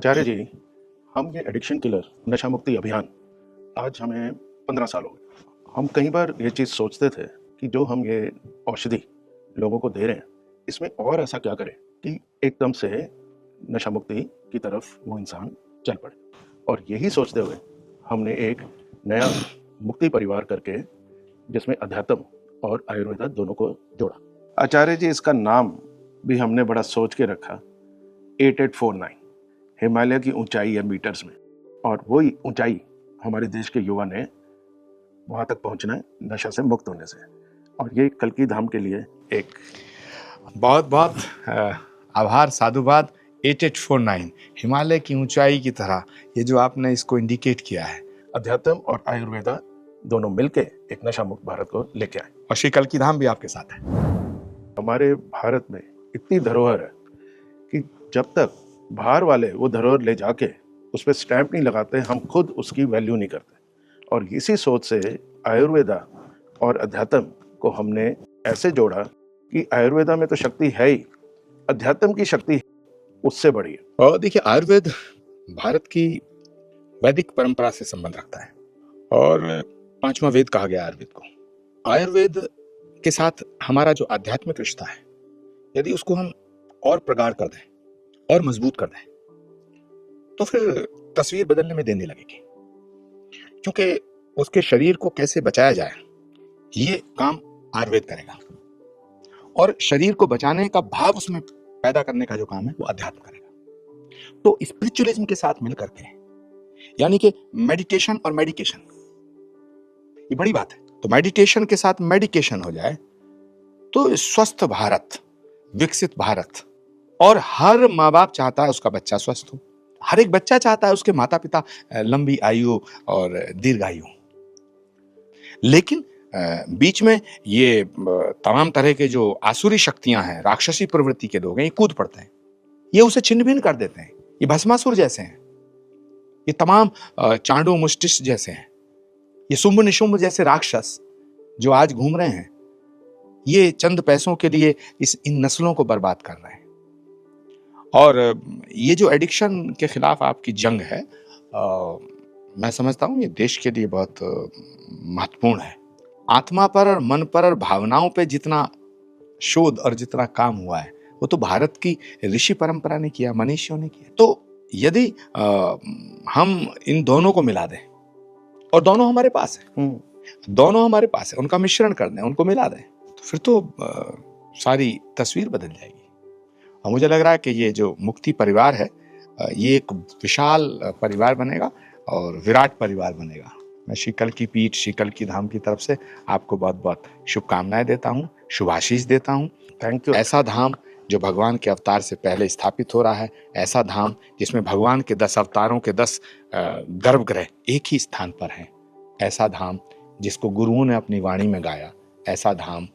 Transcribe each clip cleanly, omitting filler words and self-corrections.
आचार्य जी, हम ये addiction killer नशा मुक्ति अभियान आज हमें 15 साल हो गए। हम कई बार ये चीज़ सोचते थे कि जो हम ये औषधि लोगों को दे रहे हैं, इसमें और ऐसा क्या करें कि एकदम से नशा मुक्ति की तरफ वो इंसान चल पड़े। और यही सोचते हुए हमने एक नया मुक्ति परिवार करके जिसमें अध्यात्म और आयुर्वेदा दोनों को जोड़ा। आचार्य जी, इसका नाम भी हमने बड़ा सोच के रखा, 8849। हिमालय की ऊंचाई है मीटर्स में, और वही ऊंचाई हमारे देश के युवा ने वहां तक पहुंचना है नशा से मुक्त होने से। और ये कल्की धाम के लिए एक बहुत बहुत आभार, साधुवाद। 8849 हिमालय की ऊंचाई की तरह, ये जो आपने इसको इंडिकेट किया है, अध्यात्म और आयुर्वेदा दोनों मिलके एक नशा मुक्त भारत को लेके आए। और श्री कल्की धाम भी आपके साथ है। हमारे भारत में इतनी धरोहर है कि जब तक बाहर वाले वो धरोहर ले जाके उस पर स्टैंप नहीं लगाते, हम खुद उसकी वैल्यू नहीं करते। और इसी सोच से आयुर्वेदा और अध्यात्म को हमने ऐसे जोड़ा कि आयुर्वेदा में तो शक्ति है ही, अध्यात्म की शक्ति उससे बड़ी है। और देखिए, आयुर्वेद भारत की वैदिक परंपरा से संबंध रखता है और 5वां वेद कहा गया आयुर्वेद को। आयुर्वेद के साथ हमारा जो आध्यात्मिक रिश्ता है, यदि उसको हम और प्रगाढ़ कर दें और मजबूत कर दें, तो फिर तस्वीर बदलने में देर नहीं लगेगी। क्योंकि उसके शरीर को कैसे बचाया जाए, ये काम आयुर्वेद करेगा, और शरीर को बचाने का भाव उसमें पैदा करने का जो काम है वो अध्यात्म करेगा। तो स्पिरिचुअलिज्म के साथ मिलकर के, यानी कि मेडिटेशन और मेडिकेशन, ये बड़ी बात है। तो मेडिटेशन के साथ मेडिकेशन हो जाए तो स्वस्थ भारत, विकसित भारत। और हर माँ बाप चाहता है उसका बच्चा स्वस्थ हो, हर एक बच्चा चाहता है उसके माता पिता लंबी आयु और दीर्घायु। लेकिन बीच में ये तमाम तरह के जो आसुरी शक्तियां हैं, राक्षसी प्रवृत्ति के लोग हैं, ये कूद पड़ते हैं, ये उसे छिन्न भिन्न कर देते हैं। ये भस्मासुर जैसे हैं, ये तमाम चांडू मुष्टिश जैसे हैं, ये शुंभ निशुंभ जैसे राक्षस जो आज घूम रहे हैं, ये चंद पैसों के लिए इन नस्लों को बर्बाद कर रहे हैं। और ये जो एडिक्शन के खिलाफ आपकी जंग है, मैं समझता हूँ ये देश के लिए बहुत महत्वपूर्ण है। आत्मा पर और मन पर और भावनाओं पे जितना शोध और जितना काम हुआ है, वो तो भारत की ऋषि परंपरा ने किया, मनीषियों ने किया। तो यदि हम इन दोनों को मिला दें, और दोनों हमारे पास है, दोनों हमारे पास है, उनका मिश्रण कर दें, उनको मिला दें, तो फिर तो सारी तस्वीर बदल जाएगी। और मुझे लग रहा है कि ये जो मुक्ति परिवार है, ये एक विशाल परिवार बनेगा और विराट परिवार बनेगा। मैं श्री कल्की पीठ, श्री कल्की धाम की तरफ से आपको बहुत बहुत शुभकामनाएं देता हूँ, शुभाशीष देता हूँ। Thank you. ऐसा धाम जो भगवान के अवतार से पहले स्थापित हो रहा है, ऐसा धाम जिसमें भगवान के 10 अवतारों के 10 गर्भगृह एक ही स्थान पर हैं, ऐसा धाम जिसको गुरुओं ने अपनी वाणी में गाया, ऐसा धाम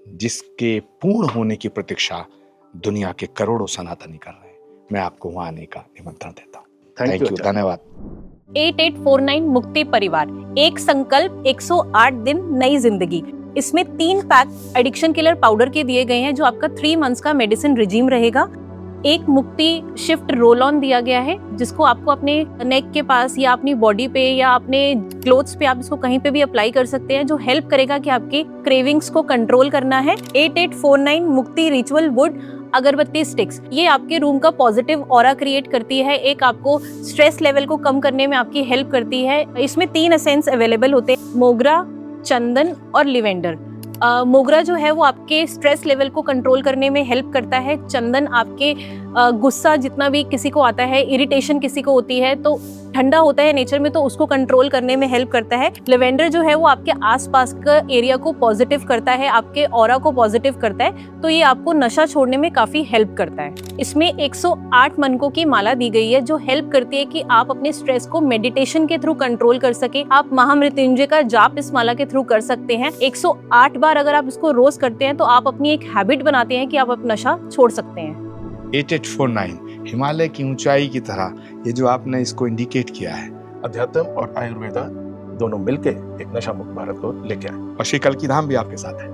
जिसके पूर्ण होने की प्रतीक्षा दुनिया के करोड़ों सनातनी कर रहे हैं। मैं आपको वहां आने का निमंत्रण देता हूँ। थैंक यू, धन्यवाद। 8849 मुक्ति परिवार, एक संकल्प, 108 दिन, नई जिंदगी। इसमें 3 पैक एडिक्शन किलर पाउडर के दिए गए हैं, जो आपका 3 मंथ्स का मेडिसिन रिजीम रहेगा। एक मुक्ति शिफ्ट रोल ऑन दिया गया है, जिसको आपको अपने नेक के पास या अपनी बॉडी पे या अपने क्लोथ्स पे, आप इसको कहीं पे भी अप्लाई कर सकते हैं, जो हेल्प करेगा कि आपकी क्रेविंग्स को कंट्रोल करना है। 8849 मुक्ति रिचुअल वुड अगरबत्ती स्टिक्स, ये आपके रूम का पॉजिटिव ऑरा क्रिएट करती है, एक आपको स्ट्रेस लेवल को कम करने में आपकी हेल्प करती है। इसमें 3 एसेंस अवेलेबल होते हैं, मोगरा, चंदन और लिवेंडर। मोगरा जो है वो आपके स्ट्रेस लेवल को कंट्रोल करने में हेल्प करता है। चंदन आपके गुस्सा जितना भी किसी को आता है, इरिटेशन किसी को होती है, तो ठंडा होता है नेचर में, तो उसको कंट्रोल करने में हेल्प करता है। लेवेंडर जो है वो आपके आसपास का एरिया को पॉजिटिव करता है, आपके ऑरा को पॉजिटिव करता है, तो ये आपको नशा छोड़ने में काफी हेल्प करता है। इसमें 108 मनकों की माला दी गई है, जो हेल्प करती है कि आप अपने स्ट्रेस को मेडिटेशन के थ्रू कंट्रोल कर सके। आप महामृत्युंजय का जाप इस माला के थ्रू कर सकते हैं। 108 बार अगर आप इसको रोज करते हैं तो आप अपनी एक हैबिट बनाते हैं कि आप अपना नशा छोड़ सकते हैं। 8849 हिमालय की ऊंचाई की तरह, ये जो आपने इसको इंडिकेट किया है, अध्यात्म और आयुर्वेदा दोनों मिलके एक नशा मुक्त भारत को लेके आए। और श्री कल्की धाम भी आपके साथ है।